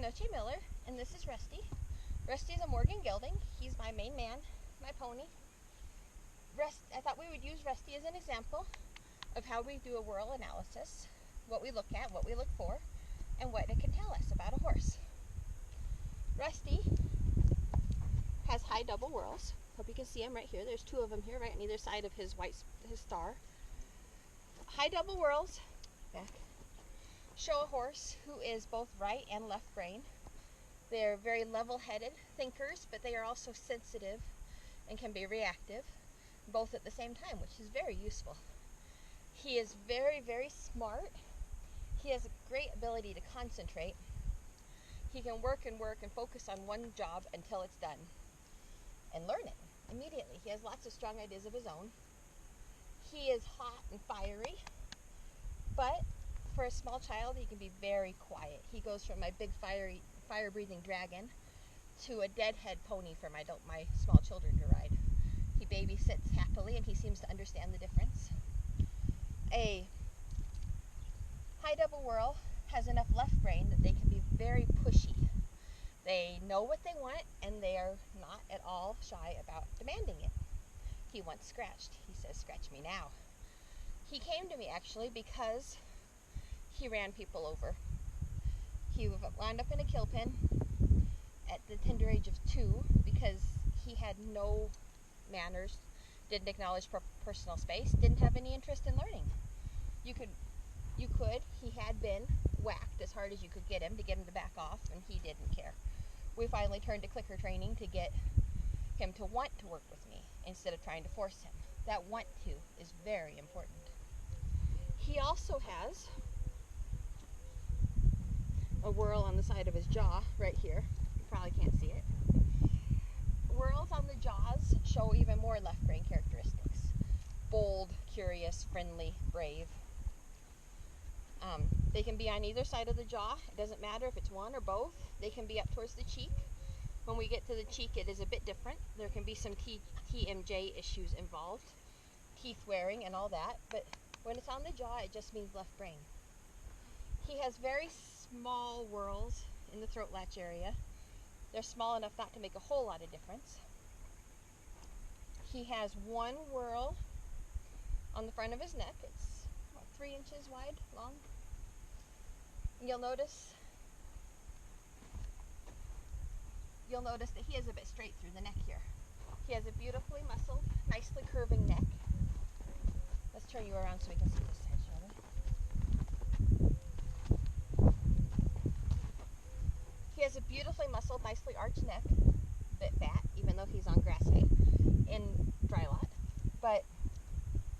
Noche Miller, and this is Rusty. Rusty is a Morgan gelding. He's my main man, my pony. I thought we would use Rusty as an example of how we do a whorl analysis, what we look at, what we look for, and what it can tell us about a horse. Rusty has high double whorls. Hope you can see him right here. There's two of them here, right on either side of his star. High double whorls show a horse who is both right and left brain. They're very level-headed thinkers, but they are also sensitive and can be reactive, both at the same time, which is very useful. He is very, very smart. He has a great ability to concentrate. He can work and focus on one job until it's done and learn it immediately. He has lots of strong ideas of his own. He is hot and fiery, but for a small child, he can be very quiet. He goes from my big fire-breathing dragon to a deadhead pony for my small children to ride. He babysits happily, and he seems to understand the difference. A high double whorl has enough left brain that they can be very pushy. They know what they want, and they are not at all shy about demanding it. He wants scratched. He says, "Scratch me now." He came to me actually because he ran people over. He wound up in a kill pen at the tender age of 2 because he had no manners, didn't acknowledge personal space, didn't have any interest in learning. He had been whacked as hard as you could get him to back off, and he didn't care. We finally turned to clicker training to get him to want to work with me instead of trying to force him. That want to is very important. He also has a whorl on the side of his jaw right here. You probably can't see it. Whorls on the jaws show even more left brain characteristics. Bold, curious, friendly, brave. They can be on either side of the jaw. It doesn't matter if it's one or both. They can be up towards the cheek. When we get to the cheek, it is a bit different. There can be some TMJ issues involved, teeth wearing and all that, but when it's on the jaw, it just means left brain. He has very small whorls in the throat latch area. They're small enough not to make a whole lot of difference. He has one whorl on the front of his neck. It's about 3 inches wide, long. You'll notice that he is a bit straight through the neck here. He has a beautifully muscled, nicely curving neck. Let's turn you around so we can see this side, shall we? He has a beautifully muscled, nicely arched neck, a bit fat, even though he's on grass hay in dry lot,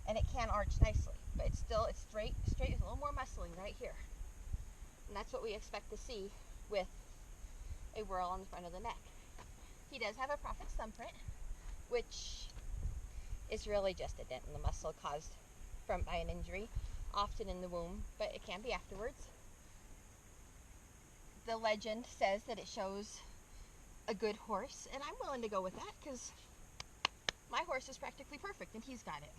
and it can arch nicely, but it's straight with a little more muscling right here. And that's what we expect to see with a whorl on the front of the neck. He does have a Prophet's thumbprint, which is really just a dent in the muscle caused by an injury, often in the womb, but it can be afterwards. The legend says that it shows a good horse, and I'm willing to go with that because my horse is practically perfect and he's got it.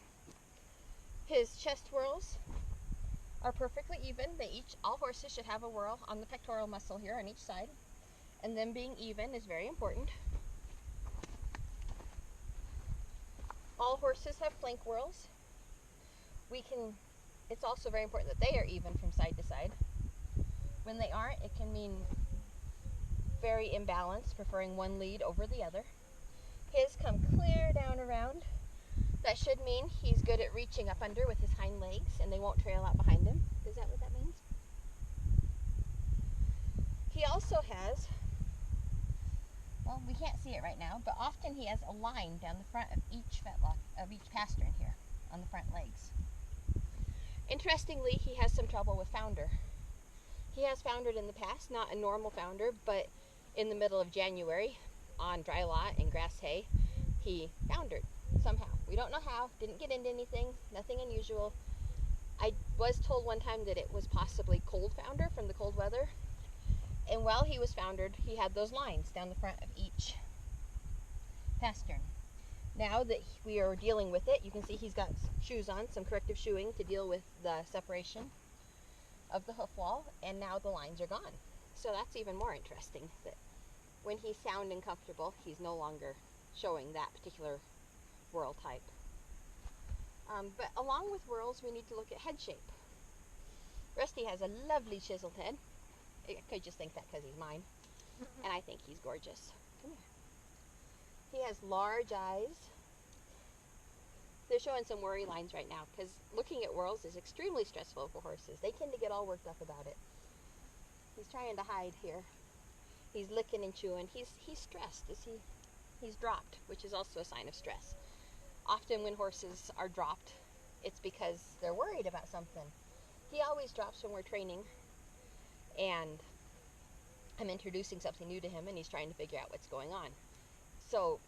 His chest whorls are perfectly even. All horses should have a whorl on the pectoral muscle here on each side, and them being even is very important. All horses have flank whorls. It's also very important that they are even from side to side. When they aren't, it can mean very imbalanced, preferring one lead over the other. His come clear down around. That should mean he's good at reaching up under with his hind legs and they won't trail out behind him. Is that what that means? He also has, well, we can't see it right now, but often he has a line down the front of each fetlock, of each pastern here on the front legs. Interestingly, he has some trouble with founder. He has foundered in the past, not a normal founder, but in the middle of January on dry lot and grass hay, he foundered somehow. We don't know how, didn't get into anything, nothing unusual. I was told one time that it was possibly cold founder from the cold weather. And while he was foundered, he had those lines down the front of each pastern. Now that we are dealing with it, you can see he's got shoes on, some corrective shoeing to deal with the separation of the hoof wall, and now the lines are gone. So that's even more interesting, that when he's sound and comfortable, he's no longer showing that particular whorl type. But along with whorls, we need to look at head shape. Rusty has a lovely chiseled head. I could just think that because he's mine. And I think he's gorgeous. Come here. He has large eyes. They're showing some worry lines right now because looking at whorls is extremely stressful for horses. They tend to get all worked up about it. He's trying to hide here. He's licking and chewing. He's stressed. He's dropped, which is also a sign of stress. Often when horses are dropped, it's because they're worried about something. He always drops when we're training and I'm introducing something new to him and he's trying to figure out what's going on. So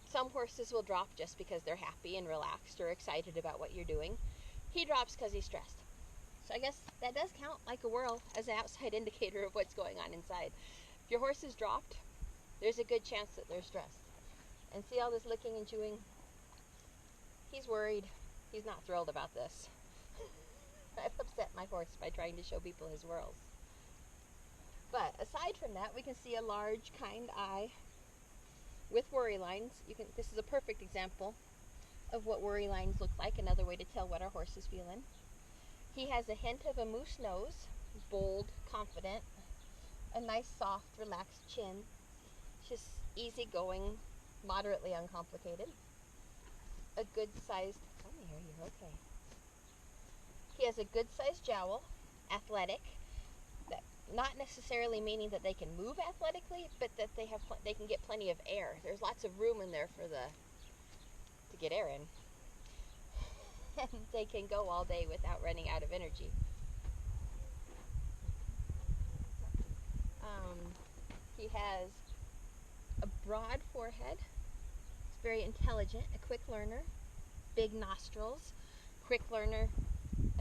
some horses will drop just because they're happy and relaxed or excited about what you're doing. He drops because he's stressed. So I guess that does count like a whorl as an outside indicator of what's going on inside. If your horse is dropped, there's a good chance that they're stressed. And see all this licking and chewing? He's worried. He's not thrilled about this. I've upset my horse by trying to show people his whorls. But aside from that, we can see a large, kind eye with worry lines. This is a perfect example of what worry lines look like, another way to tell what our horse is feeling. He has a hint of a moose nose, bold, confident, a nice, soft, relaxed chin, just easygoing, moderately uncomplicated. A good-sized, come here, you're okay. He has a good-sized jowl, athletic, that not necessarily meaning that they can move athletically, but that they can get plenty of air. There's lots of room in there to get air in. And they can go all day without running out of energy. He has a broad forehead. He's very intelligent, a quick learner, big nostrils, quick learner.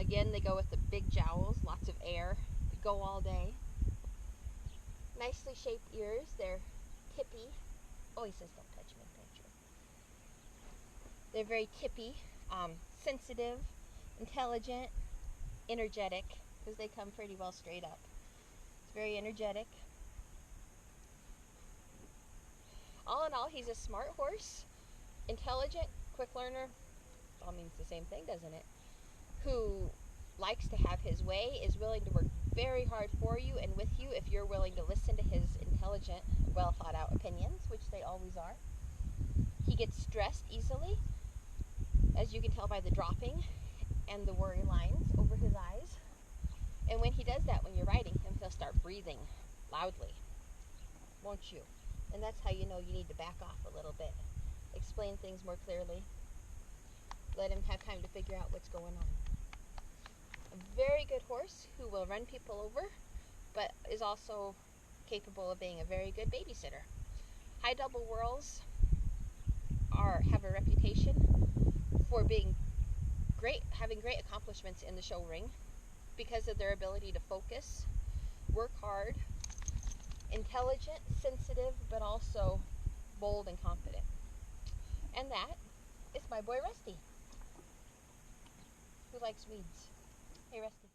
Again, they go with the big jowls, lots of air, they go all day. Nicely shaped ears, they're tippy. Oh, he says don't touch me, thank you. They're very tippy, sensitive, intelligent, energetic, because they come pretty well straight up. It's very energetic. All in all, he's a smart horse, intelligent, quick learner. All means the same thing, doesn't it? Who likes to have his way, is willing to work very hard for you and with you if you're willing to listen to his intelligent, well thought out opinions, which they always are. He gets stressed easily, as you can tell by the dropping and the worry lines over his eyes. And when he does that, when you're riding him, he'll start breathing loudly, won't you? And that's how you know you need to back off a little bit. Explain things more clearly. Let him have time to figure out what's going on. A very good horse who will run people over, but is also capable of being a very good babysitter. High double whorls have a reputation for being great, having great accomplishments in the show ring because of their ability to focus, work hard, intelligent, sensitive, but also bold and confident. And that is my boy Rusty, who likes weeds. Hey, Rusty.